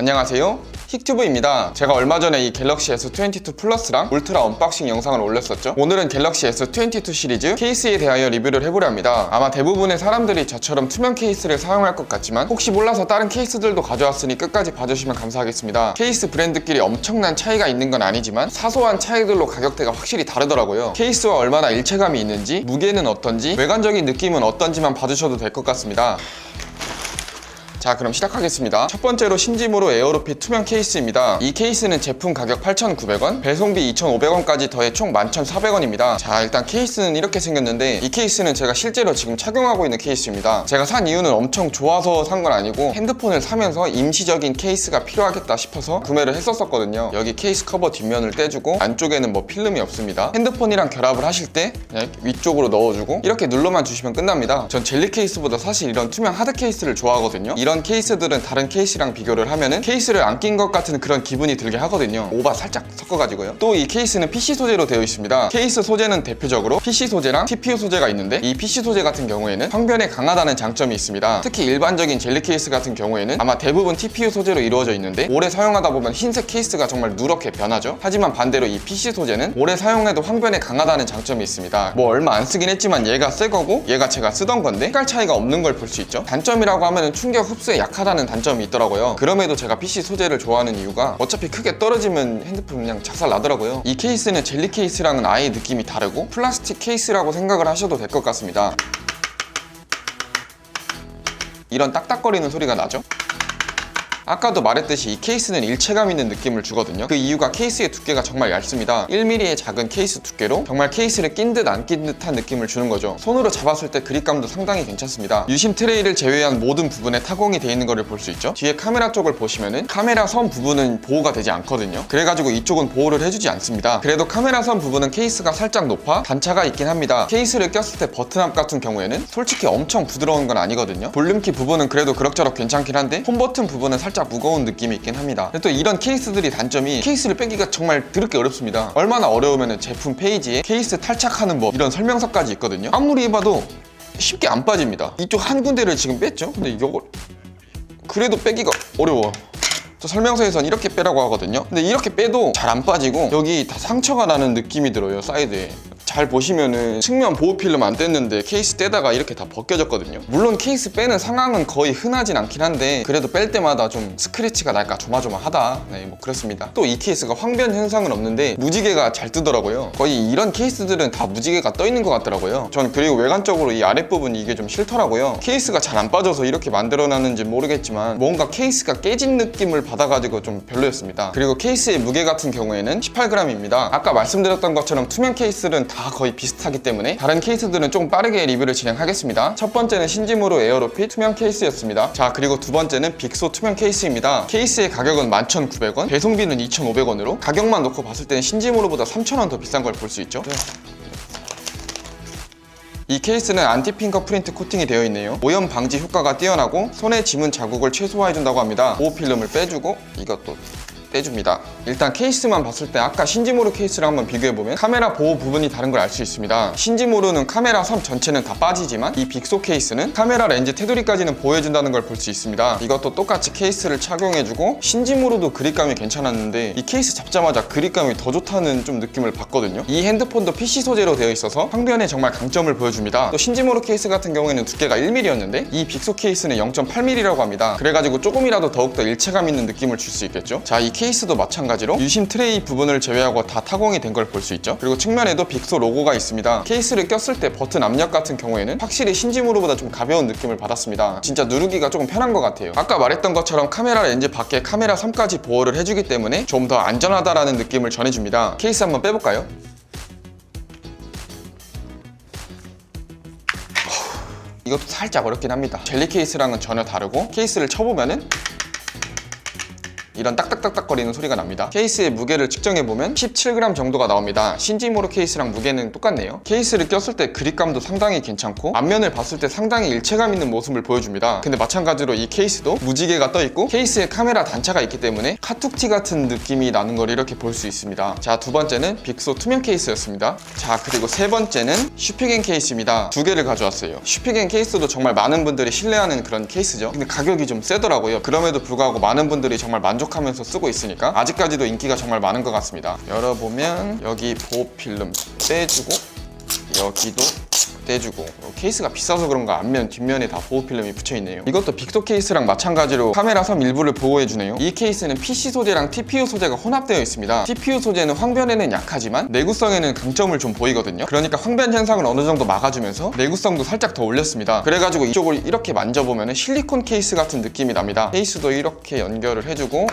안녕하세요, 힉튜브입니다. 제가 얼마 전에 이 갤럭시 S22 플러스랑 울트라 언박싱 영상을 올렸었죠. 오늘은 갤럭시 S22 시리즈 케이스에 대하여 리뷰를 해보려 합니다. 아마 대부분의 사람들이 저처럼 투명 케이스를 사용할 것 같지만 혹시 몰라서 다른 케이스들도 가져왔으니 끝까지 봐주시면 감사하겠습니다. 케이스 브랜드끼리 엄청난 차이가 있는 건 아니지만 사소한 차이들로 가격대가 확실히 다르더라고요. 케이스와 얼마나 일체감이 있는지, 무게는 어떤지, 외관적인 느낌은 어떤지만 봐주셔도 될 것 같습니다. 자, 그럼 시작하겠습니다. 첫 번째로 신지무로 에어로핏 투명 케이스입니다. 이 케이스는 제품 가격 8,900원, 배송비 2,500원까지 더해 총 11,400원입니다. 자, 일단 케이스는 이렇게 생겼는데 이 케이스는 제가 실제로 지금 착용하고 있는 케이스입니다. 제가 산 이유는 엄청 좋아서 산 건 아니고 핸드폰을 사면서 임시적인 케이스가 필요하겠다 싶어서 구매를 했었거든요. 여기 케이스 커버 뒷면을 떼주고 안쪽에는 뭐 필름이 없습니다. 핸드폰이랑 결합을 하실 때 그냥 위쪽으로 넣어주고 이렇게 눌러만 주시면 끝납니다. 전 젤리 케이스보다 사실 이런 투명 하드 케이스를 좋아하거든요. 이런 케이스들은 다른 케이스랑 비교를 하면은 케이스를 안 낀 것 같은 그런 기분이 들게 하거든요. 오바 살짝 섞어가지고요. 또 이 케이스는 PC 소재로 되어 있습니다. 케이스 소재는 대표적으로 PC 소재랑 TPU 소재가 있는데 이 PC 소재 같은 경우에는 황변에 강하다는 장점이 있습니다. 특히 일반적인 젤리 케이스 같은 경우에는 아마 대부분 TPU 소재로 이루어져 있는데 오래 사용하다 보면 흰색 케이스가 정말 누렇게 변하죠. 하지만 반대로 이 PC 소재는 오래 사용해도 황변에 강하다는 장점이 있습니다. 뭐 얼마 안 쓰긴 했지만 얘가 새 거고 얘가 제가 쓰던 건데 색깔 차이가 없는 걸 볼 수 있죠. 단점이라고 하면은 충격 흡수에 약하다는 단점이 있더라고요. 그럼에도 제가 PC 소재를 좋아하는 이유가 어차피 크게 떨어지면 핸드폰 그냥 작살 나더라고요. 이 케이스는 젤리 케이스랑은 아예 느낌이 다르고 플라스틱 케이스라고 생각을 하셔도 될 것 같습니다. 이런 딱딱거리는 소리가 나죠? 아까도 말했듯이 이 케이스는 일체감 있는 느낌을 주거든요. 그 이유가 케이스의 두께가 정말 얇습니다. 1mm의 작은 케이스 두께로 정말 케이스를 낀 듯 안 낀 듯한 느낌을 주는 거죠. 손으로 잡았을 때 그립감도 상당히 괜찮습니다. 유심 트레이를 제외한 모든 부분에 타공이 되어 있는 것을 볼 수 있죠. 뒤에 카메라 쪽을 보시면은 카메라 선 부분은 보호가 되지 않거든요. 그래가지고 이쪽은 보호를 해주지 않습니다. 그래도 카메라 선 부분은 케이스가 살짝 높아 단차가 있긴 합니다. 케이스를 꼈을 때 버튼압 같은 경우에는 솔직히 엄청 부드러운 건 아니거든요. 볼륨키 부분은 그래도 그럭저럭 괜찮긴 한데 홈 버튼 부분은 살짝 무거운 느낌이 있긴 합니다. 근데 또 이런 케이스들이 단점이 케이스를 빼기가 정말 드럽게 어렵습니다. 얼마나 어려우면 제품 페이지에 케이스 탈착하는 법 이런 설명서까지 있거든요. 아무리 해봐도 쉽게 안 빠집니다. 이쪽 한 군데를 지금 뺐죠? 근데 이걸 그래도 빼기가 어려워. 저 설명서에선 이렇게 빼라고 하거든요. 근데 이렇게 빼도 잘 안 빠지고 여기 다 상처가 나는 느낌이 들어요. 사이드에 잘 보시면은 측면 보호 필름 안 뗐는데 케이스 떼다가 이렇게 다 벗겨졌거든요. 물론 케이스 빼는 상황은 거의 흔하진 않긴 한데 그래도 뺄 때마다 좀 스크래치가 날까 조마조마하다. 네, 뭐 그렇습니다. 또 이 케이스가 황변 현상은 없는데 무지개가 잘 뜨더라고요. 거의 이런 케이스들은 다 무지개가 떠 있는 것 같더라고요. 전 그리고 외관적으로 이 아랫부분이 이게 좀 싫더라고요. 케이스가 잘 안 빠져서 이렇게 만들어놨는지 모르겠지만 뭔가 케이스가 깨진 느낌을 받아가지고 좀 별로였습니다. 그리고 케이스의 무게 같은 경우에는 18g입니다. 아까 말씀드렸던 것처럼 투명 케이스는 다 거의 비슷하기 때문에 다른 케이스들은 좀 빠르게 리뷰를 진행하겠습니다. 첫 번째는 신지무로 에어로핏 투명 케이스였습니다. 자, 그리고 두 번째는 빅소 투명 케이스입니다. 케이스의 가격은 11,900원, 배송비는 2,500원으로 가격만 놓고 봤을 때는 신지무로보다 3,000원 더 비싼 걸 볼 수 있죠. 이 케이스는 안티 핑거 프린트 코팅이 되어 있네요. 오염 방지 효과가 뛰어나고 손의 지문 자국을 최소화해준다고 합니다. 보호 필름을 빼주고 이것도 떼줍니다. 일단 케이스만 봤을 때 아까 신지모루 케이스랑 한번 비교해보면 카메라 보호 부분이 다른 걸 알 수 있습니다. 신지모루는 카메라 섬 전체는 다 빠지지만 이 빅소 케이스는 카메라 렌즈 테두리까지는 보호해준다는 걸 볼 수 있습니다. 이것도 똑같이 케이스를 착용해주고 신지모루도 그립감이 괜찮았는데 이 케이스 잡자마자 그립감이 더 좋다는 좀 느낌을 받거든요. 이 핸드폰도 PC 소재로 되어 있어서 황변에 정말 강점을 보여줍니다. 또 신지모루 케이스 같은 경우에는 두께가 1mm였는데 이 빅소 케이스는 0.8mm라고 합니다. 그래가지고 조금이라도 더욱더 일체감 있는 느낌을 줄 수 있겠죠. 자, 이 케이스도 마찬가지로 유심 트레이 부분을 제외하고 다 타공이 된 걸 볼 수 있죠. 그리고 측면에도 빅소 로고가 있습니다. 케이스를 꼈을 때 버튼 압력 같은 경우에는 확실히 신지무르보다 좀 가벼운 느낌을 받았습니다. 진짜 누르기가 조금 편한 것 같아요. 아까 말했던 것처럼 카메라 렌즈 밖에 카메라 섬까지 보호를 해주기 때문에 좀 더 안전하다라는 느낌을 전해줍니다. 케이스 한번 빼볼까요? 이것도 살짝 어렵긴 합니다. 젤리 케이스랑은 전혀 다르고 케이스를 쳐보면은 이런 딱딱딱딱거리는 소리가 납니다. 케이스의 무게를 측정해보면 17g 정도가 나옵니다. 신지모로 케이스랑 무게는 똑같네요. 케이스를 꼈을 때 그립감도 상당히 괜찮고 앞면을 봤을 때 상당히 일체감 있는 모습을 보여줍니다. 근데 마찬가지로 이 케이스도 무지개가 떠있고 케이스에 카메라 단차가 있기 때문에 카툭티 같은 느낌이 나는 걸 이렇게 볼 수 있습니다. 자, 두 번째는 빅소 투명 케이스였습니다. 자, 그리고 세 번째는 슈피겐 케이스입니다. 두 개를 가져왔어요. 슈피겐 케이스도 정말 많은 분들이 신뢰하는 그런 케이스죠. 근데 가격이 좀 세더라고요. 그럼에도 불구하고 많은 분들이 정말 만족하면서 쓰고 있으니까 아직까지도 인기가 정말 많은 것 같습니다. 열어보면 여기 보호 필름 떼주고 여기도 떼주고, 케이스가 비싸서 그런가 앞면 뒷면에 다 보호 필름이 붙여있네요. 이것도 빅소 케이스랑 마찬가지로 카메라 섬 일부를 보호해주네요. 이 케이스는 PC 소재랑 TPU 소재가 혼합되어 있습니다. TPU 소재는 황변에는 약하지만 내구성에는 강점을 좀 보이거든요. 그러니까 황변 현상을 어느 정도 막아주면서 내구성도 살짝 더 올렸습니다. 그래가지고 이쪽을 이렇게 만져보면 실리콘 케이스 같은 느낌이 납니다. 케이스도 이렇게 연결을 해주고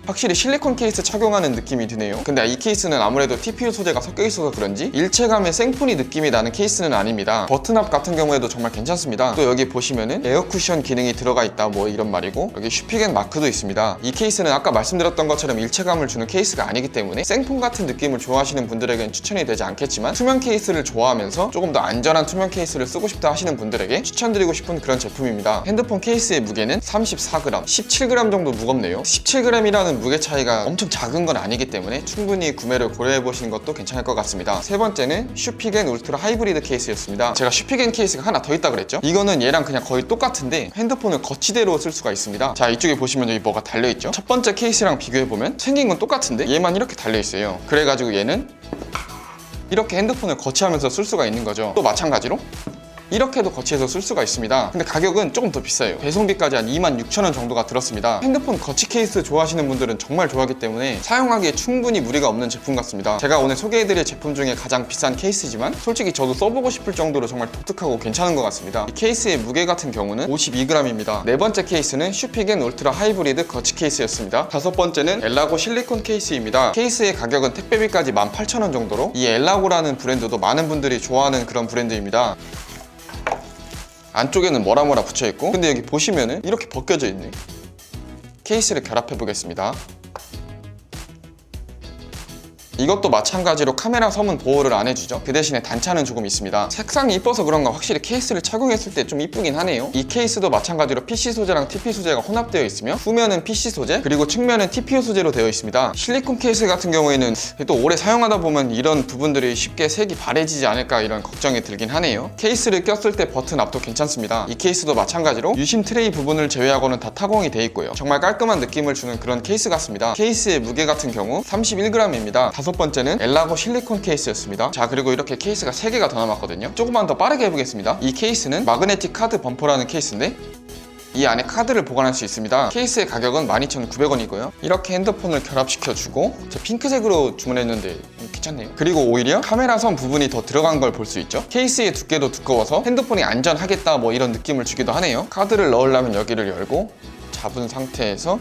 확실히 실리콘 케이스 착용하는 느낌이 드네요. 근데 이 케이스는 아무래도 TPU 소재가 섞여 있어서 그런지 일체감의 생푸니 느낌이 나는 케이스는 아닙니다. 버튼압 같은 경우에도 정말 괜찮습니다. 또 여기 보시면은 에어 쿠션 기능이 들어가 있다 뭐 이런 말이고, 여기 슈피겐 마크도 있습니다. 이 케이스는 아까 말씀드렸던 것처럼 일체감을 주는 케이스가 아니기 때문에 생폰 같은 느낌을 좋아하시는 분들에게는 추천이 되지 않겠지만, 투명 케이스를 좋아하면서 조금 더 안전한 투명 케이스를 쓰고 싶다 하시는 분들에게 추천드리고 싶은 그런 제품입니다. 핸드폰 케이스의 무게는 34g, 17g 정도 무겁네요. 17g이라는 무게 차이가 엄청 작은 건 아니기 때문에 충분히 구매를 고려해 보시는 것도 괜찮을 것 같습니다. 세 번째는 슈피겐 울트라 하이브리드 케이스였습니다. 제가 슈피겐 케이스가 하나 더 있다 그랬죠? 이거는 얘랑 그냥 거의 똑같은데 핸드폰을 거치대로 쓸 수가 있습니다. 자, 이쪽에 보시면 여기 뭐가 달려있죠? 첫 번째 케이스랑 비교해 보면 생긴 건 똑같은데 얘만 이렇게 달려있어요. 그래가지고 얘는 이렇게 핸드폰을 거치하면서 쓸 수가 있는 거죠. 또 마찬가지로 이렇게도 거치해서 쓸 수가 있습니다. 근데 가격은 조금 더 비싸요. 배송비까지 한 26,000원 정도가 들었습니다. 핸드폰 거치 케이스 좋아하시는 분들은 정말 좋아하기 때문에 사용하기에 충분히 무리가 없는 제품 같습니다. 제가 오늘 소개해드릴 제품 중에 가장 비싼 케이스지만 솔직히 저도 써보고 싶을 정도로 정말 독특하고 괜찮은 것 같습니다. 이 케이스의 무게 같은 경우는 52g입니다. 네 번째 케이스는 슈피겐 울트라 하이브리드 거치 케이스였습니다. 다섯 번째는 엘라고 실리콘 케이스입니다. 케이스의 가격은 택배비까지 18,000원 정도로, 이 엘라고라는 브랜드도 많은 분들이 좋아하는 그런 브랜드입니다. 안쪽에는 뭐라 붙여있고, 근데 여기 보시면은 이렇게 벗겨져 있네요. 케이스를 결합해 보겠습니다. 이것도 마찬가지로 카메라 섬은 보호를 안 해주죠. 그 대신에 단차는 조금 있습니다. 색상이 이뻐서 그런가 확실히 케이스를 착용했을 때 좀 이쁘긴 하네요. 이 케이스도 마찬가지로 PC 소재랑 TPU 소재가 혼합되어 있으며 후면은 PC 소재, 그리고 측면은 TPU 소재로 되어 있습니다. 실리콘 케이스 같은 경우에는 또 오래 사용하다 보면 이런 부분들이 쉽게 색이 바래지지 않을까 이런 걱정이 들긴 하네요. 케이스를 꼈을 때 버튼 앞도 괜찮습니다. 이 케이스도 마찬가지로 유심 트레이 부분을 제외하고는 다 타공이 되어 있고요. 정말 깔끔한 느낌을 주는 그런 케이스 같습니다. 케이스의 무게 같은 경우 31g입니다. 다섯 번째는 엘라고 실리콘 케이스였습니다. 자, 그리고 이렇게 케이스가 3개가 더 남았거든요. 조금만 더 빠르게 해보겠습니다. 이 케이스는 마그네틱 카드 범퍼라는 케이스인데 이 안에 카드를 보관할 수 있습니다. 케이스의 가격은 12,900원이고요. 이렇게 핸드폰을 결합시켜주고, 저 핑크색으로 주문했는데 괜찮네요. 그리고 오히려 카메라 섬 부분이 더 들어간 걸 볼 수 있죠. 케이스의 두께도 두꺼워서 핸드폰이 안전하겠다 뭐 이런 느낌을 주기도 하네요. 카드를 넣으려면 여기를 열고 잡은 상태에서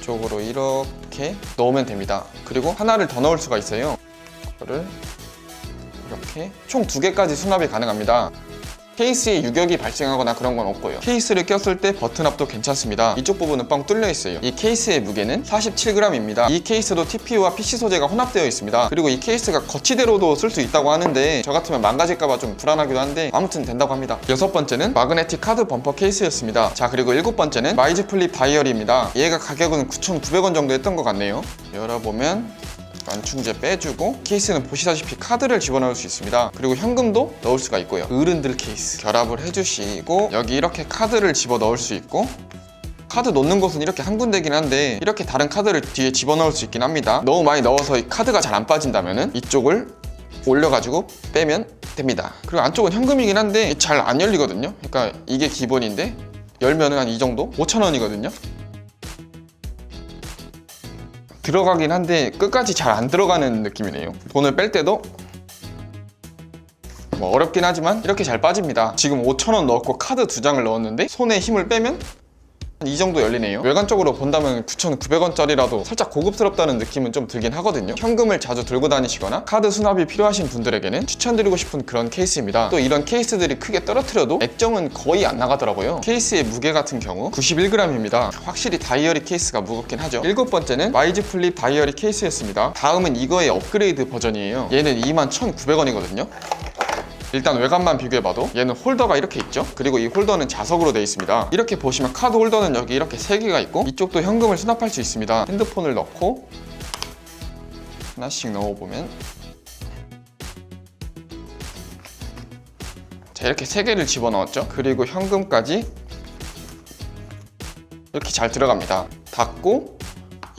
쪽으로 이렇게 넣으면 됩니다. 그리고 하나를 더 넣을 수가 있어요. 이거를 이렇게 총 2개까지 수납이 가능합니다. 케이스에 유격이 발생하거나 그런 건 없고요. 케이스를 꼈을 때 버튼압도 괜찮습니다. 이쪽 부분은 뻥 뚫려 있어요. 이 케이스의 무게는 47g입니다. 이 케이스도 TPU와 PC 소재가 혼합되어 있습니다. 그리고 이 케이스가 거치대로도 쓸 수 있다고 하는데 저 같으면 망가질까봐 좀 불안하기도 한데 아무튼 된다고 합니다. 여섯 번째는 마그네틱 카드 범퍼 케이스였습니다. 자, 그리고 일곱 번째는 마이즈 플립 다이어리입니다. 얘가 가격은 9,900원 정도 했던 것 같네요. 열어보면 완충제 빼주고, 케이스는 보시다시피 카드를 집어넣을 수 있습니다. 그리고 현금도 넣을 수가 있고요. 어른들 케이스 결합을 해주시고, 여기 이렇게 카드를 집어넣을 수 있고, 카드 놓는 곳은 이렇게 한 군데긴 한데 이렇게 다른 카드를 뒤에 집어넣을 수 있긴 합니다. 너무 많이 넣어서 이 카드가 잘 안 빠진다면 이쪽을 올려가지고 빼면 됩니다. 그리고 안쪽은 현금이긴 한데 잘 안 열리거든요. 그러니까 이게 기본인데 열면은 한 이 정도? 5,000원이거든요. 들어가긴 한데 끝까지 잘 안 들어가는 느낌이네요. 돈을 뺄 때도 뭐 어렵긴 하지만 이렇게 잘 빠집니다. 지금 5,000원 넣었고 카드 2장을 넣었는데 손에 힘을 빼면 이 정도 열리네요. 외관적으로 본다면 9,900원짜리라도 살짝 고급스럽다는 느낌은 좀 들긴 하거든요. 현금을 자주 들고 다니시거나 카드 수납이 필요하신 분들에게는 추천드리고 싶은 그런 케이스입니다. 또 이런 케이스들이 크게 떨어뜨려도 액정은 거의 안 나가더라고요. 케이스의 무게 같은 경우 91g입니다. 확실히 다이어리 케이스가 무겁긴 하죠. 일곱 번째는 와이즈 플립 다이어리 케이스였습니다. 다음은 이거의 업그레이드 버전이에요. 얘는 21,900원이거든요. 일단 외관만 비교해봐도 얘는 홀더가 이렇게 있죠. 그리고 이 홀더는 자석으로 되어 있습니다. 이렇게 보시면 카드 홀더는 여기 이렇게 3개가 있고 이쪽도 현금을 수납할 수 있습니다. 핸드폰을 넣고 하나씩 넣어보면 자, 이렇게 3개를 집어넣었죠. 그리고 현금까지 이렇게 잘 들어갑니다. 닫고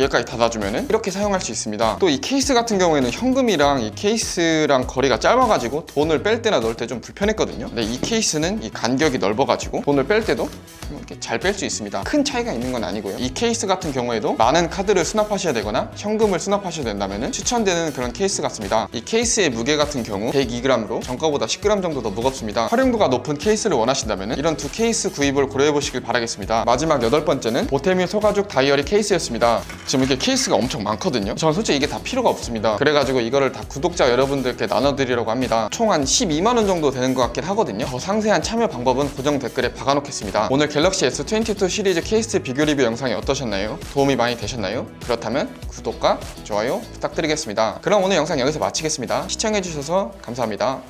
얘까지 닫아주면은 이렇게 사용할 수 있습니다. 또 이 케이스 같은 경우에는 현금이랑 이 케이스랑 거리가 짧아가지고 돈을 뺄 때나 넣을 때 좀 불편했거든요. 근데 이 케이스는 이 간격이 넓어가지고 돈을 뺄 때도 이렇게 잘 뺄 수 있습니다. 큰 차이가 있는 건 아니고요. 이 케이스 같은 경우에도 많은 카드를 수납하셔야 되거나 현금을 수납하셔야 된다면 추천되는 그런 케이스 같습니다. 이 케이스의 무게 같은 경우 102g으로 전거보다 10g 정도 더 무겁습니다. 활용도가 높은 케이스를 원하신다면 이런 두 케이스 구입을 고려해보시길 바라겠습니다. 마지막 8번째는 보테뮤 소가죽 다이어리 케이스였습니다. 지금 이게 케이스가 엄청 많거든요. 저는 솔직히 이게 다 필요가 없습니다. 그래가지고 이거를 다 구독자 여러분들께 나눠드리려고 합니다. 총 한 12만원 정도 되는 것 같긴 하거든요. 더 상세한 참여 방법은 고정 댓글에 박아놓겠습니다. 오늘 갤럭시 S22 시리즈 케이스 비교 리뷰 영상이 어떠셨나요? 도움이 많이 되셨나요? 그렇다면 구독과 좋아요 부탁드리겠습니다. 그럼 오늘 영상 여기서 마치겠습니다. 시청해주셔서 감사합니다.